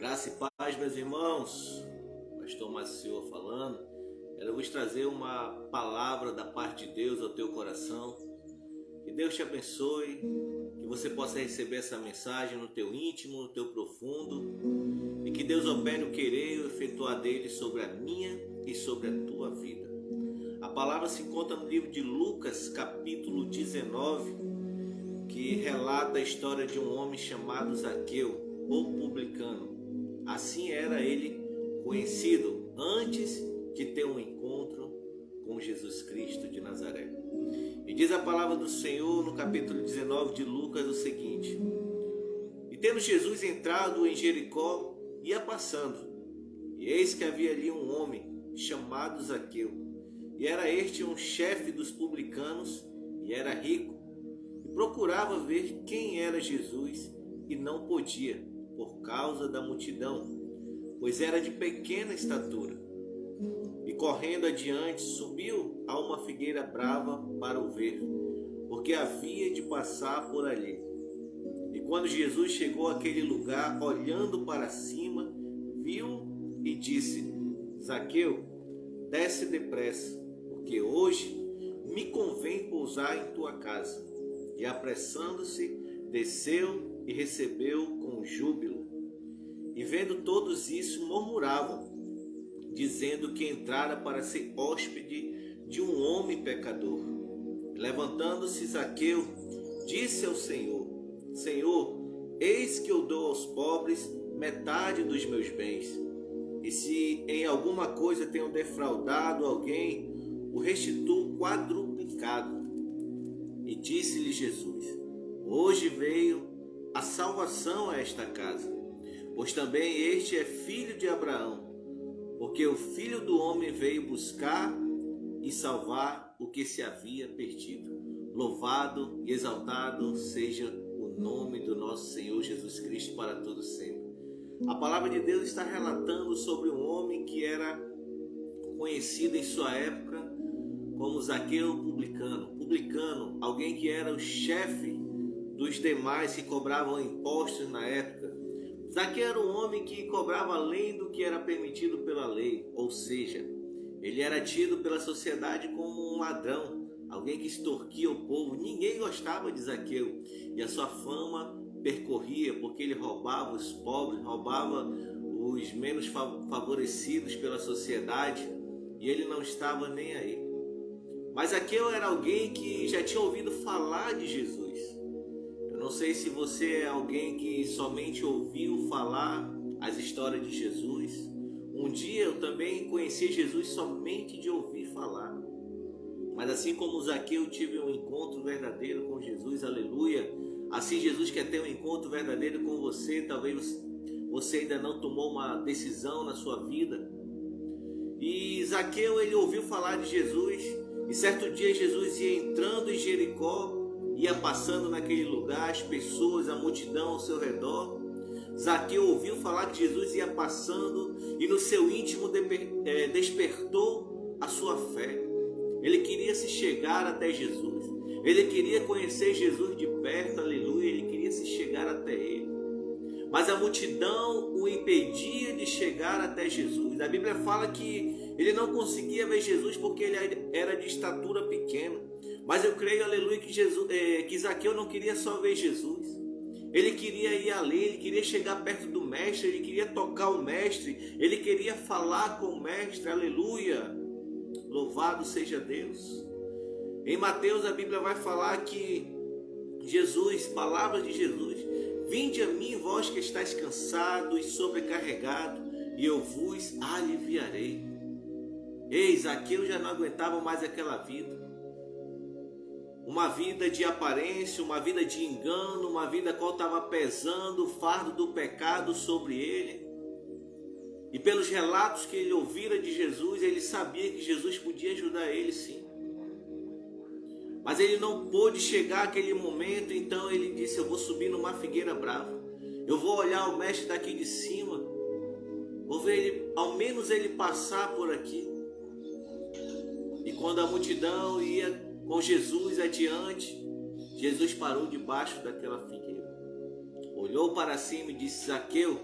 Graça e paz, meus irmãos. Pastor Maciel falando. Eu vou trazer uma palavra da parte de Deus ao teu coração. Que Deus te abençoe, que você possa receber essa mensagem no teu íntimo, no teu profundo, e que Deus opere o querer e o efetuar dele sobre a minha e sobre a tua vida. A palavra se encontra no livro de Lucas, capítulo 19, que relata a história de um homem chamado Zaqueu, o publicano. Assim era ele conhecido antes de ter um encontro com Jesus Cristo de Nazaré. E diz a palavra do Senhor no capítulo 19 de Lucas o seguinte: E tendo Jesus entrado em Jericó, ia passando, e eis que havia ali um homem chamado Zaqueu, e era este um chefe dos publicanos, e era rico, e procurava ver quem era Jesus, e não podia, por causa da multidão, pois era de pequena estatura. E correndo adiante, subiu a uma figueira brava para o ver, porque havia de passar por ali. E quando Jesus chegou àquele lugar, olhando para cima, viu e disse: Zaqueu, desce depressa, porque hoje me convém pousar em tua casa. E apressando-se, desceu e recebeu com júbilo. E vendo todos isso, murmuravam, dizendo que entrara para ser hóspede de um homem pecador. Levantando-se Zaqueu, disse ao Senhor: Senhor, eis que eu dou aos pobres metade dos meus bens. E se em alguma coisa tenho defraudado alguém, o restituo quadruplicado. E disse-lhe Jesus: Hoje veio a salvação a esta casa, pois também este é filho de Abraão, porque o Filho do Homem veio buscar e salvar o que se havia perdido. Louvado e exaltado seja o nome do nosso Senhor Jesus Cristo para todos sempre. A palavra de Deus está relatando sobre um homem que era conhecido em sua época como Zaqueu publicano. Publicano, alguém que era o chefe dos demais que cobravam impostos na época. Zaqueu era um homem que cobrava além do que era permitido pela lei, ou seja, ele era tido pela sociedade como um ladrão, alguém que extorquia o povo. Ninguém gostava de Zaqueu e a sua fama percorria porque ele roubava os pobres, roubava os menos favorecidos pela sociedade, e ele não estava nem aí. Mas Zaqueu era alguém que já tinha ouvido falar de Jesus. Eu não sei se você é alguém que somente ouviu falar as histórias de Jesus. Um dia eu também conheci Jesus somente de ouvir falar. Mas assim como Zaqueu tive um encontro verdadeiro com Jesus, aleluia. Assim Jesus quer ter um encontro verdadeiro com você. Talvez você ainda não tomou uma decisão na sua vida. E Zaqueu, ele ouviu falar de Jesus. E certo dia Jesus ia entrando em Jericó, ia passando naquele lugar, as pessoas, a multidão ao seu redor. Zaqueu ouviu falar que Jesus ia passando e no seu íntimo despertou a sua fé. Ele queria se chegar até Jesus. Ele queria conhecer Jesus de perto, aleluia. Ele queria se chegar até ele. Mas a multidão o impedia de chegar até Jesus. A Bíblia fala que ele não conseguia ver Jesus porque ele era de estatura pequena. Mas eu creio, aleluia, que Zaqueu não queria só ver Jesus. Ele queria ir além, ele queria chegar perto do mestre, ele queria tocar o mestre, ele queria falar com o mestre, aleluia. Louvado seja Deus. Em Mateus a Bíblia vai falar que Jesus, palavras de Jesus: Vinde a mim, vós que estáis cansados e sobrecarregados, e eu vos aliviarei. Ei, Zaqueu já não aguentava mais aquela vida. Uma vida de aparência, uma vida de engano, uma vida qual estava pesando o fardo do pecado sobre ele. E pelos relatos que ele ouvira de Jesus, ele sabia que Jesus podia ajudar ele sim. Mas ele não pôde chegar àquele momento, então ele disse: eu vou subir numa figueira brava. Eu vou olhar o mestre daqui de cima. Vou ver ele, ao menos ele passar por aqui. E quando a multidão ia com Jesus adiante, Jesus parou debaixo daquela figueira. Olhou para cima e disse: Zaqueu,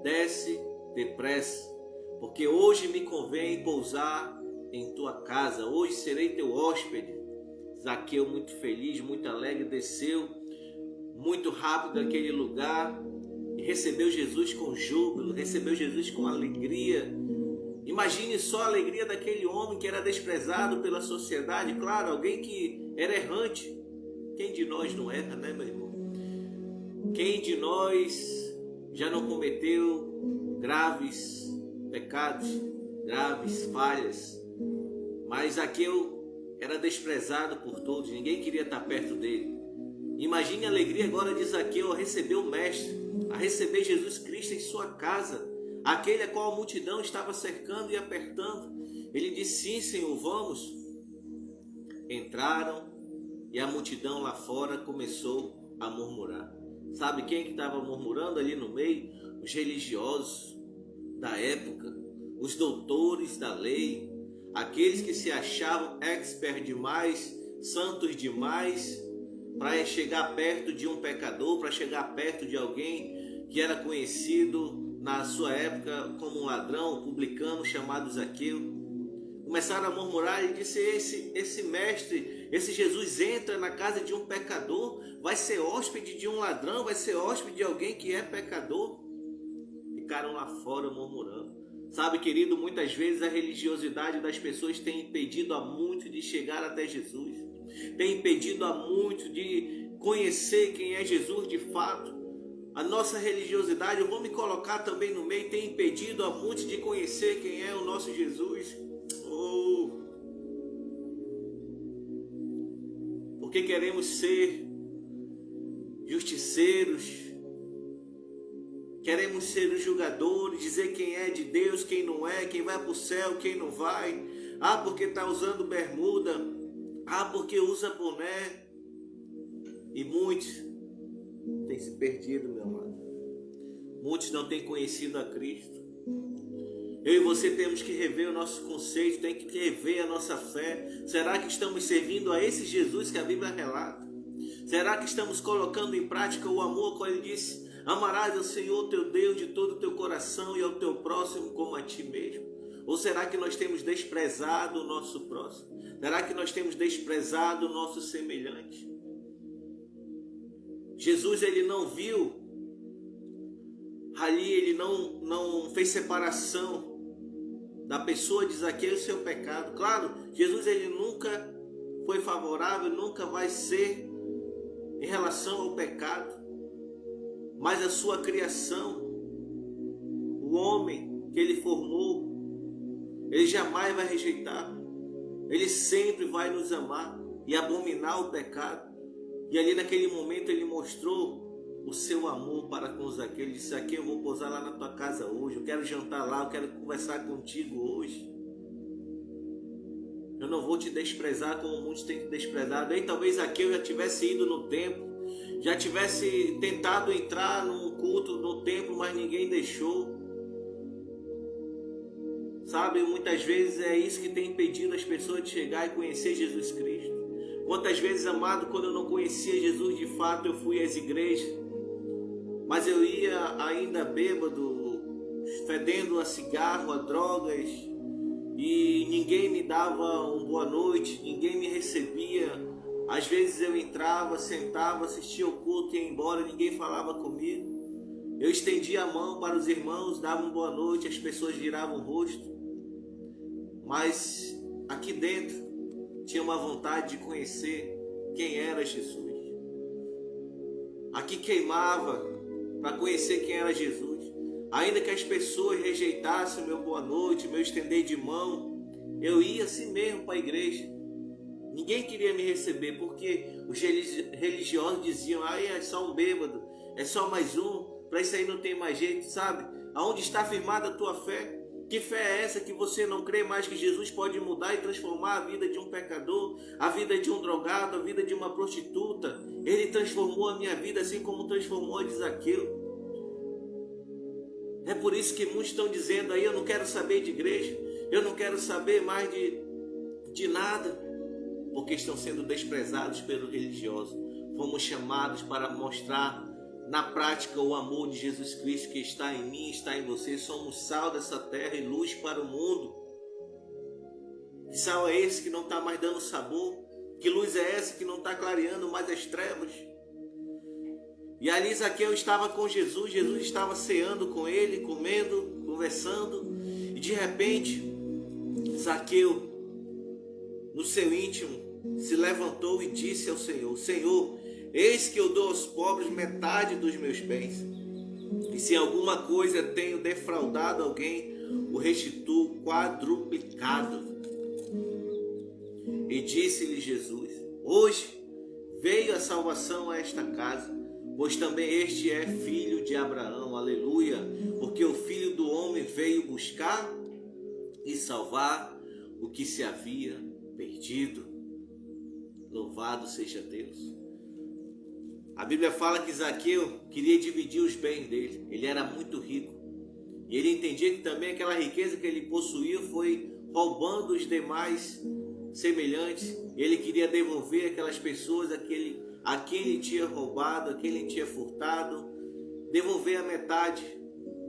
desce depressa, porque hoje me convém pousar em tua casa, hoje serei teu hóspede. Zaqueu, muito feliz, muito alegre, desceu muito rápido daquele lugar e recebeu Jesus com júbilo, recebeu Jesus com alegria. Imagine só a alegria daquele homem que era desprezado pela sociedade, claro, alguém que era errante. Quem de nós não erra, né, meu irmão? Quem de nós já não cometeu graves pecados, graves falhas? Mas Zaqueu era desprezado por todos, ninguém queria estar perto dele. Imagine a alegria agora de Zaqueu a receber o Mestre, a receber Jesus Cristo em sua casa, aquele a qual a multidão estava cercando e apertando. Ele disse: sim, Senhor, vamos. Entraram e a multidão lá fora começou a murmurar. Sabe quem que estava murmurando ali no meio? Os religiosos da época, os doutores da lei, aqueles que se achavam expert demais, santos demais, para chegar perto de um pecador, para chegar perto de alguém que era conhecido na sua época como um ladrão, um publicano chamado Zaqueu. Começaram a murmurar e disse: esse mestre, esse Jesus entra na casa de um pecador, vai ser hóspede de um ladrão, vai ser hóspede de alguém que é pecador. Ficaram lá fora murmurando. Sabe, querido, muitas vezes a religiosidade das pessoas tem impedido a muitos de chegar até Jesus, tem impedido a muitos de conhecer quem é Jesus de fato. A nossa religiosidade, eu vou me colocar também no meio, tem impedido a muitos de conhecer quem é o nosso Jesus. Porque queremos ser justiceiros, queremos ser os julgadores, dizer quem é de Deus, quem não é, quem vai para o céu, quem não vai. Ah, porque está usando bermuda. Ah, porque usa boné. E muitos têm se perdido, meu amado. Muitos não têm conhecido a Cristo. Eu e você temos que rever o nosso conceito, tem que rever a nossa fé. Será que estamos servindo a esse Jesus que a Bíblia relata? Será que estamos colocando em prática o amor quando ele disse: amarás ao Senhor teu Deus de todo o teu coração e ao teu próximo como a ti mesmo? Ou será que nós temos desprezado o nosso próximo? Será que nós temos desprezado o nosso semelhante? Jesus, ele não viu ali, ele não fez separação da pessoa de Zaqueu e seu pecado. Claro, Jesus, ele nunca foi favorável, nunca vai ser em relação ao pecado. Mas a sua criação, o homem que ele formou, ele jamais vai rejeitar. Ele sempre vai nos amar e abominar o pecado. E ali naquele momento ele mostrou o seu amor para com Zaqueu. Ele disse: Zaqueu, eu vou pousar lá na tua casa hoje, eu quero jantar lá, eu quero conversar contigo hoje. Eu não vou te desprezar como muitos têm te desprezado. Aí talvez Zaqueu já tivesse ido no templo, já tivesse tentado entrar num culto no templo, mas ninguém deixou. Sabe, muitas vezes é isso que tem impedido as pessoas de chegar e conhecer Jesus Cristo. Quantas vezes, amado, quando eu não conhecia Jesus de fato, eu fui às igrejas, mas eu ia ainda bêbado, fedendo a cigarro, a drogas, e ninguém me dava uma boa noite, ninguém me recebia. Às vezes eu entrava, sentava, assistia o culto e ia embora, ninguém falava comigo. Eu estendia a mão para os irmãos, dava uma boa noite, as pessoas viravam o rosto. Mas aqui dentro tinha uma vontade de conhecer quem era Jesus. Aqui queimava para conhecer quem era Jesus. Ainda que as pessoas rejeitassem o meu boa noite, meu estender de mão, eu ia assim mesmo para a igreja. Ninguém queria me receber, porque os religiosos diziam: ah, é só um bêbado, é só mais um, para isso aí não tem mais jeito, sabe? Aonde está firmada a tua fé? Que fé é essa que você não crê mais que Jesus pode mudar e transformar a vida de um pecador, a vida de um drogado, a vida de uma prostituta? Ele transformou a minha vida assim como transformou a de Zaqueu. É por isso que muitos estão dizendo aí: eu não quero saber de igreja, eu não quero saber mais de nada, porque estão sendo desprezados pelo religioso. Fomos chamados para mostrar na prática o amor de Jesus Cristo que está em mim, está em você. Somos sal dessa terra e luz para o mundo. Que sal é esse que não está mais dando sabor? Que luz é essa que não está clareando mais as trevas? E ali Zaqueu estava com Jesus, Jesus estava ceando com ele, comendo, conversando, e de repente Zaqueu, no seu íntimo, se levantou e disse ao Senhor: Senhor, eis que eu dou aos pobres metade dos meus bens, e se alguma coisa tenho defraudado alguém, o restituo quadruplicado. E disse-lhe Jesus: hoje veio a salvação a esta casa, pois também este é filho de Abraão, aleluia, porque o Filho do Homem veio buscar e salvar o que se havia perdido. Louvado seja Deus. A Bíblia fala que Zaqueu queria dividir os bens dele, ele era muito rico, e ele entendia que também aquela riqueza que ele possuía foi roubando os demais semelhantes. Ele queria devolver aquelas pessoas a quem ele tinha roubado, a quem ele tinha furtado, devolver a metade,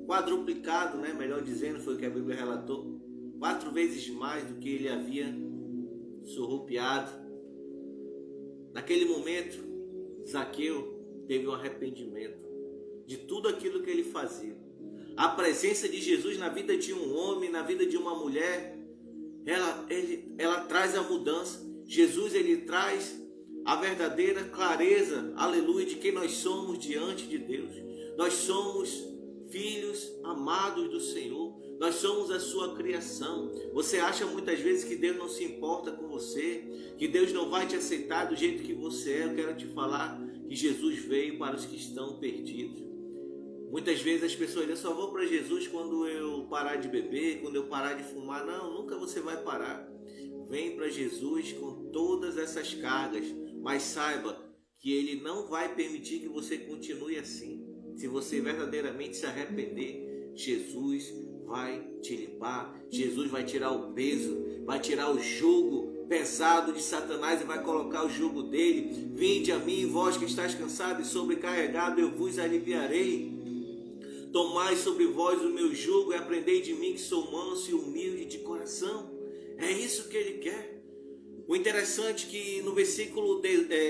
quadruplicado, melhor dizendo, foi o que a Bíblia relatou, 4 vezes mais do que ele havia surrupiado. Naquele momento, Zaqueu teve um arrependimento de tudo aquilo que ele fazia. A presença de Jesus na vida de um homem, na vida de uma mulher, ela traz a mudança. Jesus, ele traz a verdadeira clareza, aleluia, de quem nós somos diante de Deus. Nós somos filhos amados do Senhor, nós somos a sua criação. Você acha muitas vezes que Deus não se importa com você, que Deus não vai te aceitar do jeito que você é. Eu quero te falar que Jesus veio para os que estão perdidos. Muitas vezes as pessoas dizem: eu só vou para Jesus quando eu parar de beber, quando eu parar de fumar. Não, nunca você vai parar. Vem para Jesus com todas essas cargas, mas saiba que Ele não vai permitir que você continue assim. Se você verdadeiramente se arrepender, Jesus vai te limpar, Jesus vai tirar o peso, vai tirar o jugo pesado de Satanás e vai colocar o jugo dele. Vinde a mim, vós que estáis cansado e sobrecarregado, eu vos aliviarei. Tomai sobre vós o meu jugo e aprendei de mim, que sou manso e humilde de coração. É isso que ele quer. O interessante é que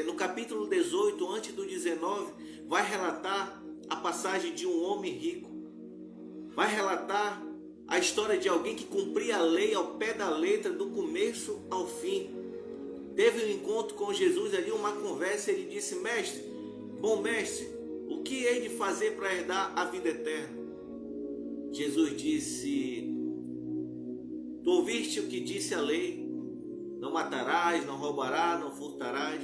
no capítulo 18, antes do 19, vai relatar a passagem de um homem rico. Vai relatar a história de alguém que cumpria a lei ao pé da letra, do começo ao fim. Teve um encontro com Jesus ali, uma conversa. Ele disse: mestre, bom mestre, o que hei de fazer para herdar a vida eterna? Jesus disse: tu ouviste o que disse a lei? Não matarás, não roubarás, não furtarás.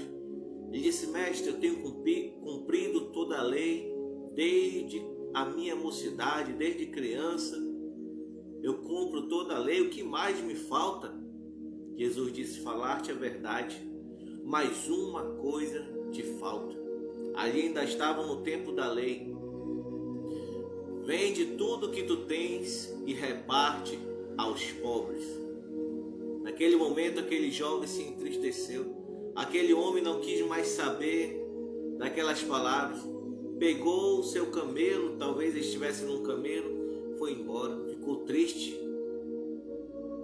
Ele disse: mestre, eu tenho cumprido toda a lei desde a minha mocidade, desde criança. Eu cumpro toda a lei, o que mais me falta? Jesus disse: falar-te a verdade, mas uma coisa te falta. Ali ainda estavam no tempo da lei. Vende tudo que tu tens e reparte aos pobres. Naquele momento, aquele jovem se entristeceu. Aquele homem não quis mais saber daquelas palavras. Pegou o seu camelo, talvez estivesse num camelo, foi embora, ficou triste.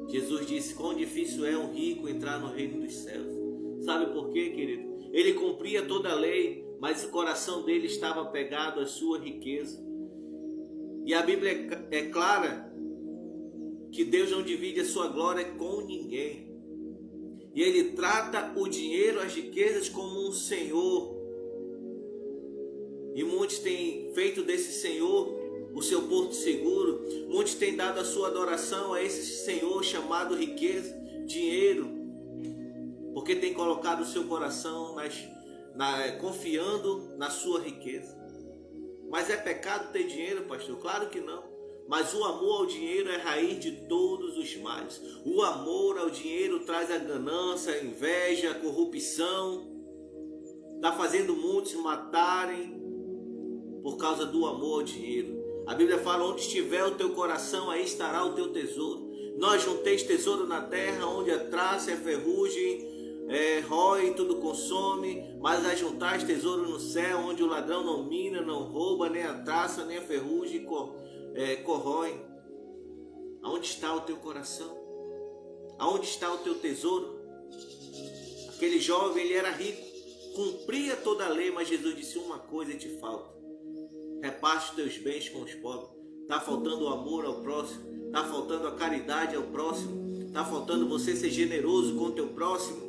Jesus disse: quão difícil é um rico entrar no reino dos céus. Sabe por quê, querido? Ele cumpria toda a lei, mas o coração dele estava apegado à sua riqueza. E a Bíblia é clara que Deus não divide a sua glória com ninguém. E ele trata o dinheiro, as riquezas, como um senhor. E muitos têm feito desse senhor o seu porto seguro. Muitos têm dado a sua adoração a esse senhor chamado riqueza, dinheiro, porque tem colocado o seu coração confiando na sua riqueza. Mas é pecado ter dinheiro, pastor? Claro que não. Mas o amor ao dinheiro é raiz de todos os males. O amor ao dinheiro traz a ganância, a inveja, a corrupção. Está fazendo muitos matarem por causa do amor ao dinheiro. A Bíblia fala: onde estiver o teu coração, aí estará o teu tesouro. Não ajunteis tesouro na terra, onde a traça e a ferrugem rói e tudo consome, mas ajuntais tesouro no céu, onde o ladrão não mina, não rouba, nem a traça, nem a ferrugem corrói. Aonde está o teu coração? Aonde está o teu tesouro? Aquele jovem, ele era rico, cumpria toda a lei, mas Jesus disse: uma coisa te falta. Reparte os teus bens com os pobres. Está faltando o amor ao próximo, está faltando a caridade ao próximo, está faltando você ser generoso com o teu próximo.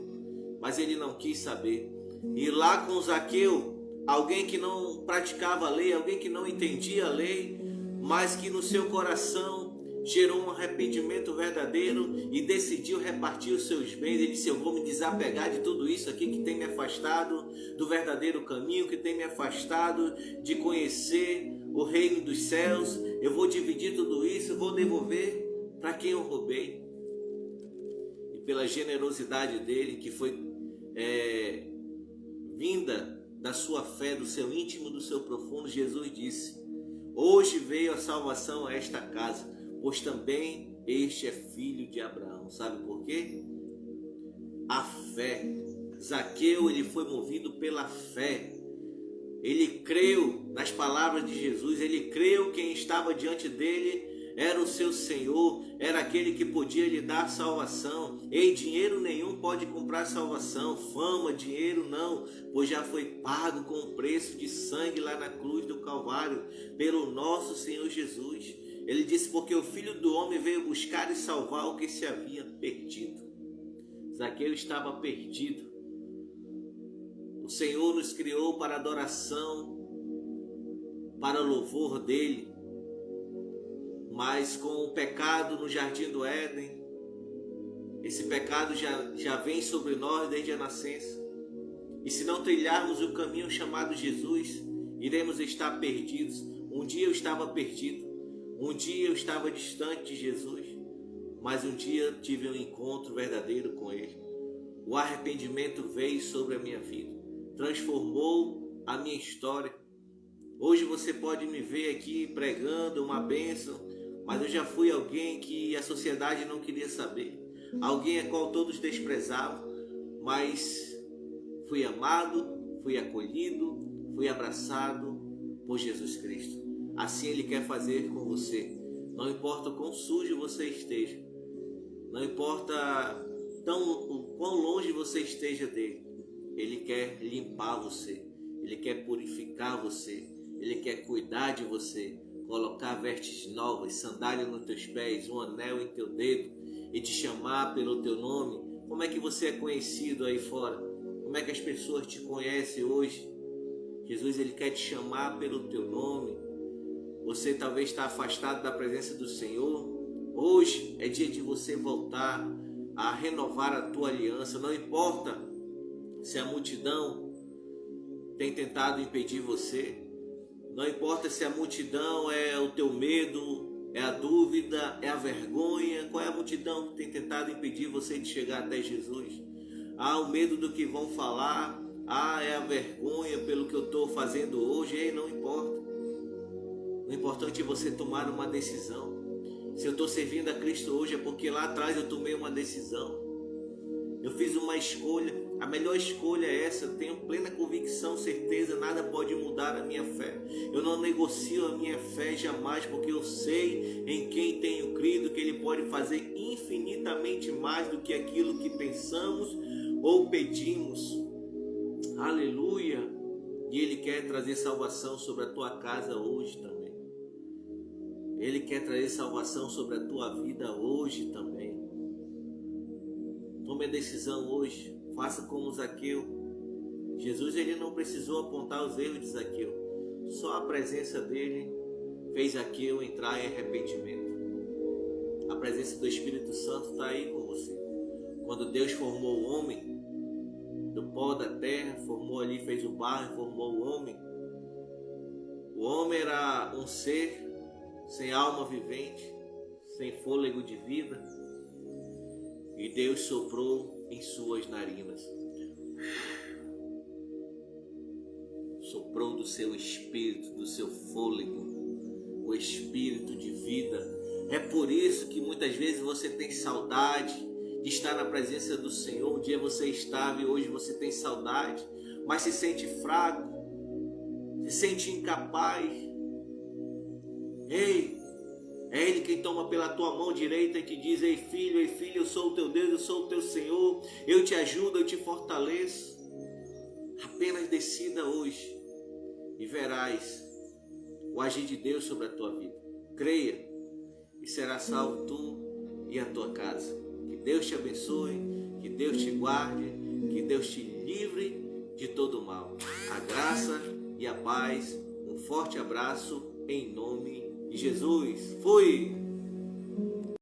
Mas ele não quis saber. E lá com Zaqueu, alguém que não praticava a lei, alguém que não entendia a lei, mas que no seu coração gerou um arrependimento verdadeiro e decidiu repartir os seus bens. Ele disse: eu vou me desapegar de tudo isso aqui que tem me afastado do verdadeiro caminho, que tem me afastado de conhecer o reino dos céus. Eu vou dividir tudo isso, vou devolver para quem eu roubei. E pela generosidade dele, que foi vinda da sua fé, do seu íntimo, do seu profundo, Jesus disse: hoje veio a salvação a esta casa, pois também este é filho de Abraão. Sabe por quê? A fé. Zaqueu, ele foi movido pela fé. Ele creu nas palavras de Jesus, ele creu que quem estava diante dele era o seu Senhor, era aquele que podia lhe dar salvação. E dinheiro nenhum pode comprar salvação, fama, dinheiro não, pois já foi pago com o preço de sangue lá na cruz do Calvário, pelo nosso Senhor Jesus. Ele disse: porque o Filho do Homem veio buscar e salvar o que se havia perdido. Zaqueu estava perdido. O Senhor nos criou para adoração, para louvor dele. Mas com o pecado no jardim do Éden, esse pecado já vem sobre nós desde a nascença. E se não trilharmos o caminho chamado Jesus, iremos estar perdidos. Um dia eu estava perdido. Um dia eu estava distante de Jesus, mas um dia tive um encontro verdadeiro com Ele. O arrependimento veio sobre a minha vida, transformou a minha história. Hoje você pode me ver aqui pregando uma bênção, mas eu já fui alguém que a sociedade não queria saber, alguém a qual todos desprezavam, mas fui amado, fui acolhido, fui abraçado por Jesus Cristo. Assim Ele quer fazer com você. Não importa o quão sujo você esteja, não importa o quão longe você esteja dele, Ele quer limpar você, Ele quer purificar você, Ele quer cuidar de você, colocar vestes novas, sandália nos teus pés, um anel em teu dedo e te chamar pelo teu nome. Como é que você é conhecido aí fora? Como é que as pessoas te conhecem hoje? Jesus, Ele quer te chamar pelo teu nome. Você talvez está afastado da presença do Senhor. Hoje é dia de você voltar a renovar a tua aliança. Não importa se a multidão tem tentado impedir você. Não importa se a multidão é o teu medo, é a dúvida, é a vergonha. Qual é a multidão que tem tentado impedir você de chegar até Jesus? O medo do que vão falar. É a vergonha pelo que eu estou fazendo hoje. Não importa. O importante é você tomar uma decisão. Se eu estou servindo a Cristo hoje é porque lá atrás eu tomei uma decisão. Eu fiz uma escolha. A melhor escolha é essa. Eu tenho plena convicção, certeza, nada pode mudar a minha fé. Eu não negocio a minha fé jamais, porque eu sei em quem tenho crido, que Ele pode fazer infinitamente mais do que aquilo que pensamos ou pedimos. Aleluia! E Ele quer trazer salvação sobre a tua casa hoje também. Ele quer trazer salvação sobre a tua vida hoje também. Tome a decisão hoje. Faça como Zaqueu. Jesus, Ele não precisou apontar os erros de Zaqueu. Só a presença dele fez Zaqueu entrar em arrependimento. A presença do Espírito Santo está aí com você. Quando Deus formou o homem do pó da terra, formou ali, fez o barro e formou o homem. O homem era um ser sem alma vivente, sem fôlego de vida, e Deus soprou em suas narinas, soprou do seu espírito, do seu fôlego, o espírito de vida. É por isso que muitas vezes você tem saudade de estar na presença do Senhor. Um dia você estava e hoje você tem saudade, mas se sente fraco, se sente incapaz. Ei, é Ele quem toma pela tua mão direita e te diz: ei filho, eu sou o teu Deus, eu sou o teu Senhor, eu te ajudo, eu te fortaleço. Apenas decida hoje e verás o agir de Deus sobre a tua vida. Creia e será salvo tu e a tua casa. Que Deus te abençoe, que Deus te guarde, que Deus te livre de todo mal. A graça e a paz. Um forte abraço em nome de Jesus. Fui!